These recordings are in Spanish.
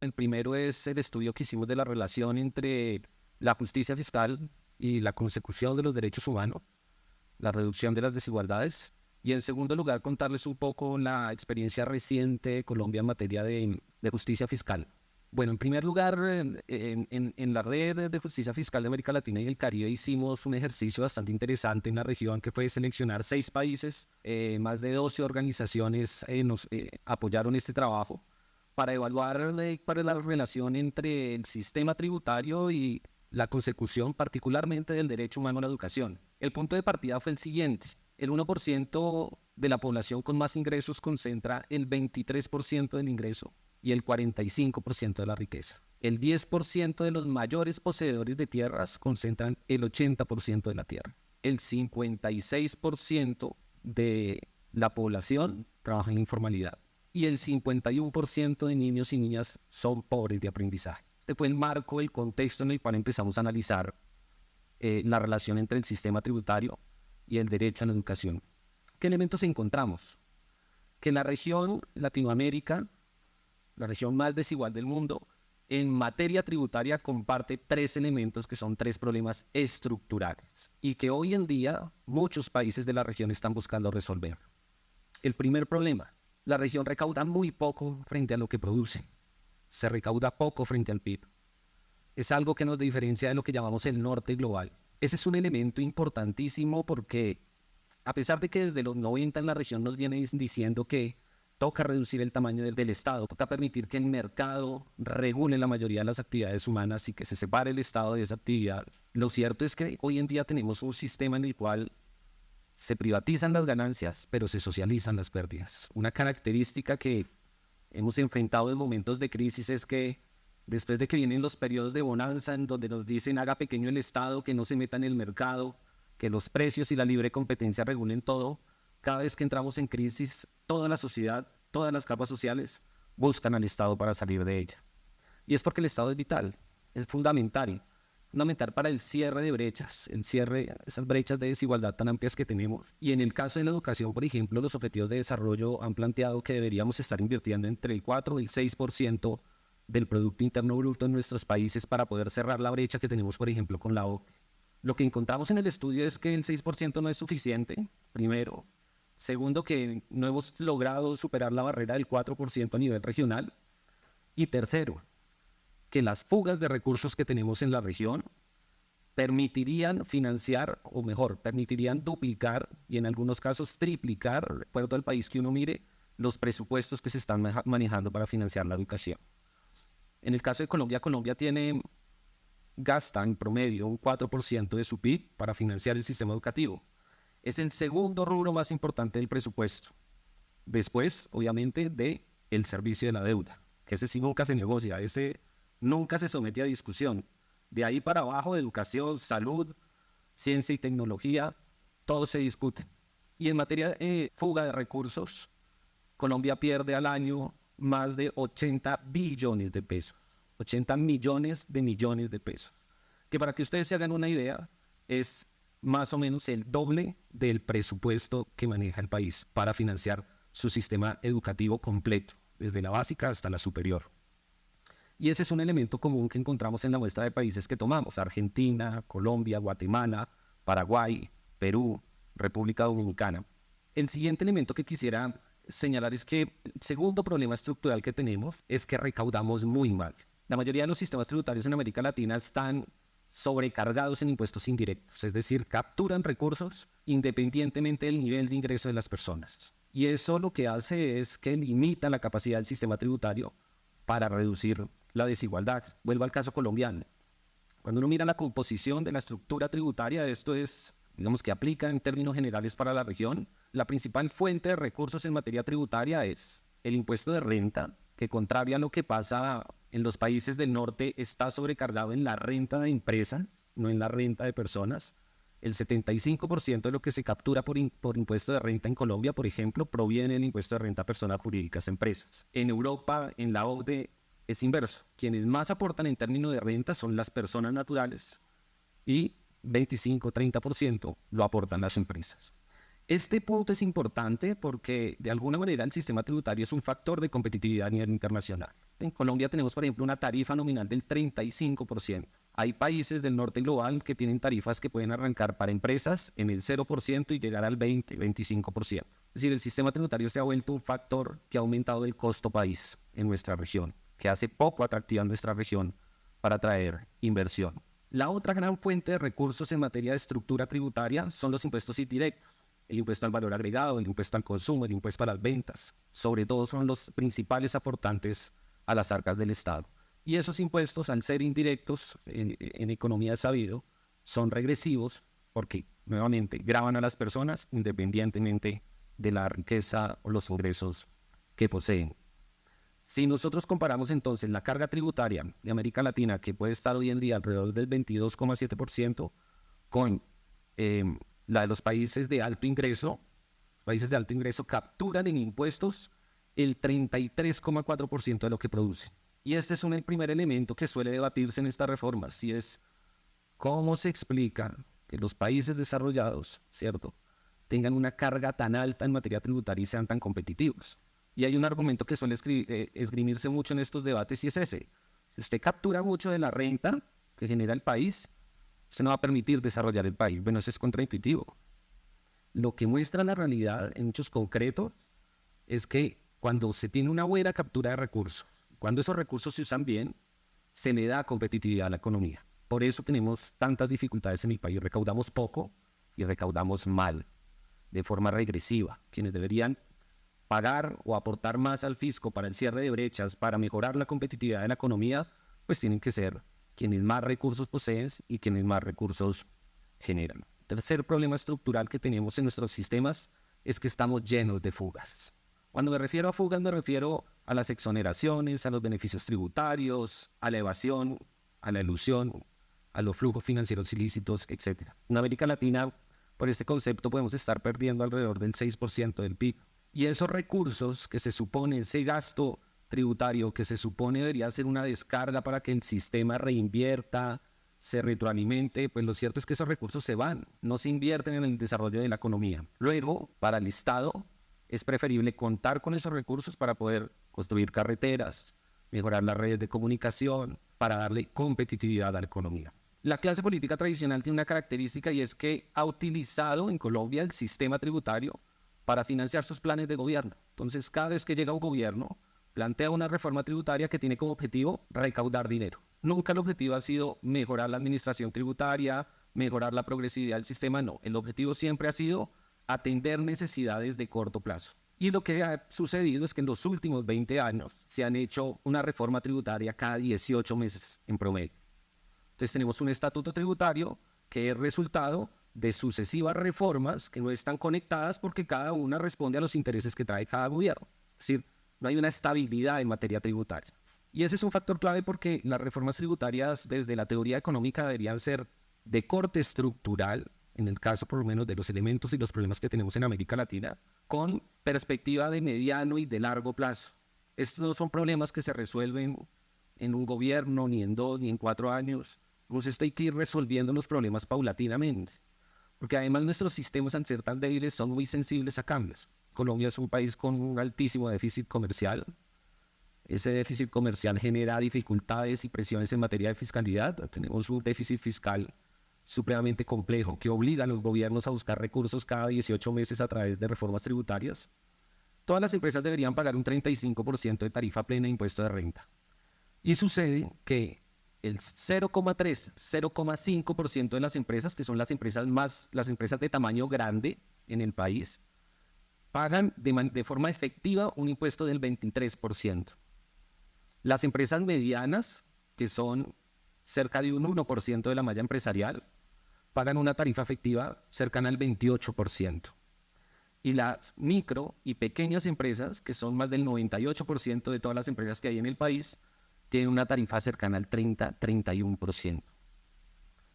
El primero es el estudio que hicimos de la relación entre la justicia fiscal y la consecución de los derechos humanos, la reducción de las desigualdades. Y en segundo lugar, contarles un poco la experiencia reciente de Colombia en materia de justicia fiscal. Bueno, en primer lugar, en la red de justicia fiscal de América Latina y el Caribe hicimos un ejercicio bastante interesante en la región que fue seleccionar 6 países. Más de 12 organizaciones nos apoyaron este trabajo para evaluar cuál es la relación entre el sistema tributario y la consecución particularmente del derecho humano a la educación. El punto de partida fue el siguiente: el 1% de la población con más ingresos concentra el 23% del ingreso y el 45% de la riqueza. El 10% de los mayores poseedores de tierras concentran el 80% de la tierra. El 56% de la población trabaja en la informalidad y el 51% de niños y niñas son pobres de aprendizaje. Este fue el marco, el contexto en el cual empezamos a analizar la relación entre el sistema tributario y el derecho a la educación. ¿Qué elementos encontramos? Que la región Latinoamérica, la región más desigual del mundo, en materia tributaria comparte 3 elementos que son 3 problemas estructurales y que hoy en día muchos países de la región están buscando resolver. El primer problema: la región recauda muy poco frente a lo que produce. Se recauda poco frente al PIB. Es algo que nos diferencia de lo que llamamos el norte global. Ese es un elemento importantísimo porque a pesar de que desde los 90 en la región nos vienen diciendo que toca reducir el tamaño del Estado, toca permitir que el mercado regule la mayoría de las actividades humanas y que se separe el Estado de esa actividad, lo cierto es que hoy en día tenemos un sistema en el cual se privatizan las ganancias, pero se socializan las pérdidas. Una característica que hemos enfrentado en momentos de crisis es que después de que vienen los periodos de bonanza en donde nos dicen haga pequeño el Estado, que no se meta en el mercado, que los precios y la libre competencia regulen todo, cada vez que entramos en crisis, toda la sociedad, todas las capas sociales buscan al Estado para salir de ella. Y es porque el Estado es vital, es fundamental para el cierre de brechas, el cierre de esas brechas de desigualdad tan amplias que tenemos. Y en el caso de la educación, por ejemplo, los objetivos de desarrollo han planteado que deberíamos estar invirtiendo entre el 4 y el 6% del Producto Interno Bruto en nuestros países para poder cerrar la brecha que tenemos, por ejemplo, con la OCDE. Lo que encontramos en el estudio es que el 6% no es suficiente, primero. Segundo, que no hemos logrado superar la barrera del 4% a nivel regional. Y tercero, que las fugas de recursos que tenemos en la región permitirían financiar, o mejor, permitirían duplicar y en algunos casos triplicar, de acuerdo al país que uno mire, los presupuestos que se están manejando para financiar la educación. En el caso de Colombia, gasta en promedio un 4% de su PIB para financiar el sistema educativo. Es el segundo rubro más importante del presupuesto. Después, obviamente, de el servicio de la deuda, que ese sí nunca se negocia, ese nunca se somete a discusión. De ahí para abajo, educación, salud, ciencia y tecnología, todo se discute. Y en materia de fuga de recursos, Colombia pierde al año más de 80 billones de pesos, 80 millones de pesos, que para que ustedes se hagan una idea, es más o menos el doble del presupuesto que maneja el país para financiar su sistema educativo completo, desde la básica hasta la superior. Y ese es un elemento común que encontramos en la muestra de países que tomamos: Argentina, Colombia, Guatemala, Paraguay, Perú, República Dominicana. El siguiente elemento que quisiera señalar es que el segundo problema estructural que tenemos es que recaudamos muy mal. La mayoría de los sistemas tributarios en América Latina están sobrecargados en impuestos indirectos, es decir, capturan recursos independientemente del nivel de ingreso de las personas. Y eso lo que hace es que limita la capacidad del sistema tributario para reducir la desigualdad. Vuelvo al caso colombiano. Cuando uno mira la composición de la estructura tributaria, esto es, digamos que aplica en términos generales para la región, la principal fuente de recursos en materia tributaria es el impuesto de renta, que contrario a lo que pasa en los países del norte, está sobrecargado en la renta de empresas, no en la renta de personas. El 75% de lo que se captura por impuesto de renta en Colombia, por ejemplo, proviene del impuesto de renta a personas jurídicas, empresas. En Europa, en la OCDE, es inverso. Quienes más aportan en términos de renta son las personas naturales y 25-30% lo aportan las empresas. Este punto es importante porque de alguna manera el sistema tributario es un factor de competitividad a nivel internacional. En Colombia tenemos, por ejemplo, una tarifa nominal del 35%. Hay países del norte global que tienen tarifas que pueden arrancar para empresas en el 0% y llegar al 20-25%. Es decir, el sistema tributario se ha vuelto un factor que ha aumentado el costo país en nuestra región, que hace poco atractiva nuestra región para atraer inversión. La otra gran fuente de recursos en materia de estructura tributaria son los impuestos indirectos. El impuesto al valor agregado, el impuesto al consumo, el impuesto a las ventas. Sobre todo son los principales aportantes a las arcas del Estado. Y esos impuestos, al ser indirectos, en economía es sabido, son regresivos porque, nuevamente, gravan a las personas independientemente de la riqueza o los ingresos que poseen. Si nosotros comparamos entonces la carga tributaria de América Latina, que puede estar hoy en día alrededor del 22,7%, con la de los países de alto ingreso capturan en impuestos el 33,4% de lo que producen. Y este es el primer elemento que suele debatirse en estas reformas, si es cómo se explica que los países desarrollados, ¿cierto?, tengan una carga tan alta en materia tributaria y sean tan competitivos. Y hay un argumento que suele esgrimirse mucho en estos debates y es ese. Si usted captura mucho de la renta que genera el país, usted no va a permitir desarrollar el país. Bueno, eso es contraintuitivo. Lo que muestra la realidad en hechos concretos es que cuando se tiene una buena captura de recursos, cuando esos recursos se usan bien, se le da competitividad a la economía. Por eso tenemos tantas dificultades en el país. Recaudamos poco y recaudamos mal, de forma regresiva. Quienes deberían pagar o aportar más al fisco para el cierre de brechas, para mejorar la competitividad de la economía, pues tienen que ser quienes más recursos poseen y quienes más recursos generan. Tercer problema estructural que tenemos en nuestros sistemas es que estamos llenos de fugas. Cuando me refiero a fugas, me refiero a las exoneraciones, a los beneficios tributarios, a la evasión, a la elusión, a los flujos financieros ilícitos, etc. En América Latina, por este concepto, podemos estar perdiendo alrededor del 6% del PIB. Y esos recursos que se supone, ese gasto tributario que se supone debería ser una descarga para que el sistema reinvierta, se retroalimente, pues lo cierto es que esos recursos se van, no se invierten en el desarrollo de la economía. Luego, para el Estado, es preferible contar con esos recursos para poder construir carreteras, mejorar las redes de comunicación, para darle competitividad a la economía. La clase política tradicional tiene una característica y es que ha utilizado en Colombia el sistema tributario para financiar sus planes de gobierno. Entonces, cada vez que llega un gobierno, plantea una reforma tributaria que tiene como objetivo recaudar dinero. Nunca el objetivo ha sido mejorar la administración tributaria, mejorar la progresividad del sistema, no. El objetivo siempre ha sido atender necesidades de corto plazo. Y lo que ha sucedido es que en los últimos 20 años se han hecho una reforma tributaria cada 18 meses en promedio. Entonces tenemos un estatuto tributario que es resultado de sucesivas reformas que no están conectadas porque cada una responde a los intereses que trae cada gobierno. Es decir, no hay una estabilidad en materia tributaria. Y ese es un factor clave porque las reformas tributarias desde la teoría económica deberían ser de corte estructural, en el caso por lo menos de los elementos y los problemas que tenemos en América Latina, con perspectiva de mediano y de largo plazo. Estos no son problemas que se resuelven en un gobierno, ni en 2, ni en 4 años. Entonces hay que ir resolviendo los problemas paulatinamente. Porque además nuestros sistemas, al ser tan débiles, son muy sensibles a cambios. Colombia es un país con un altísimo déficit comercial. Ese déficit comercial genera dificultades y presiones en materia de fiscalidad. Tenemos un déficit fiscal supremamente complejo que obliga a los gobiernos a buscar recursos cada 18 meses a través de reformas tributarias. Todas las empresas deberían pagar un 35% de tarifa plena de impuesto de renta. Y sucede que el 0,3, 0,5% de las empresas, que son las empresas de tamaño grande en el país, pagan de forma efectiva un impuesto del 23%. Las empresas medianas, que son cerca de un 1% de la malla empresarial, pagan una tarifa efectiva cercana al 28%. Y las micro y pequeñas empresas, que son más del 98% de todas las empresas que hay en el país, tienen una tarifa cercana al 30-31%.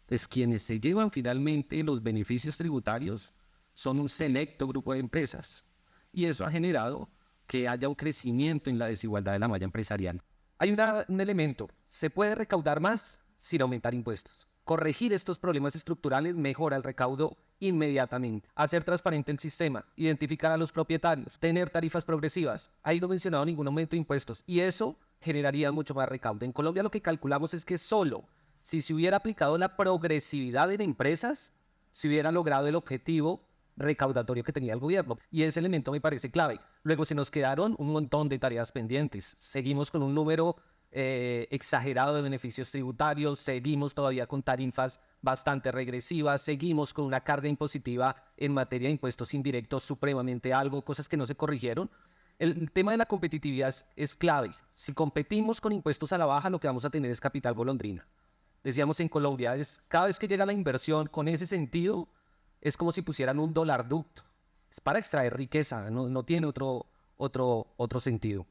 Entonces, quienes se llevan finalmente los beneficios tributarios son un selecto grupo de empresas. Y eso ha generado que haya un crecimiento en la desigualdad de la malla empresarial. Hay un elemento, se puede recaudar más sin aumentar impuestos. Corregir estos problemas estructurales mejora el recaudo inmediatamente. Hacer transparente el sistema, identificar a los propietarios, tener tarifas progresivas. Ahí no he mencionado ningún aumento de impuestos y eso generaría mucho más recaudo. En Colombia lo que calculamos es que solo si se hubiera aplicado la progresividad en empresas, se hubiera logrado el objetivo recaudatorio que tenía el gobierno. Y ese elemento me parece clave. Luego se nos quedaron un montón de tareas pendientes. Seguimos con un número exagerado de beneficios tributarios, seguimos todavía con tarifas bastante regresivas, seguimos con una carga impositiva en materia de impuestos indirectos supremamente algo, cosas que no se corrigieron. El tema de la competitividad es clave. Si competimos con impuestos a la baja, lo que vamos a tener es capital golondrina. Decíamos en Colombia, cada vez que llega la inversión con ese sentido, es como si pusieran un dólar ducto. Es para extraer riqueza, no tiene otro sentido.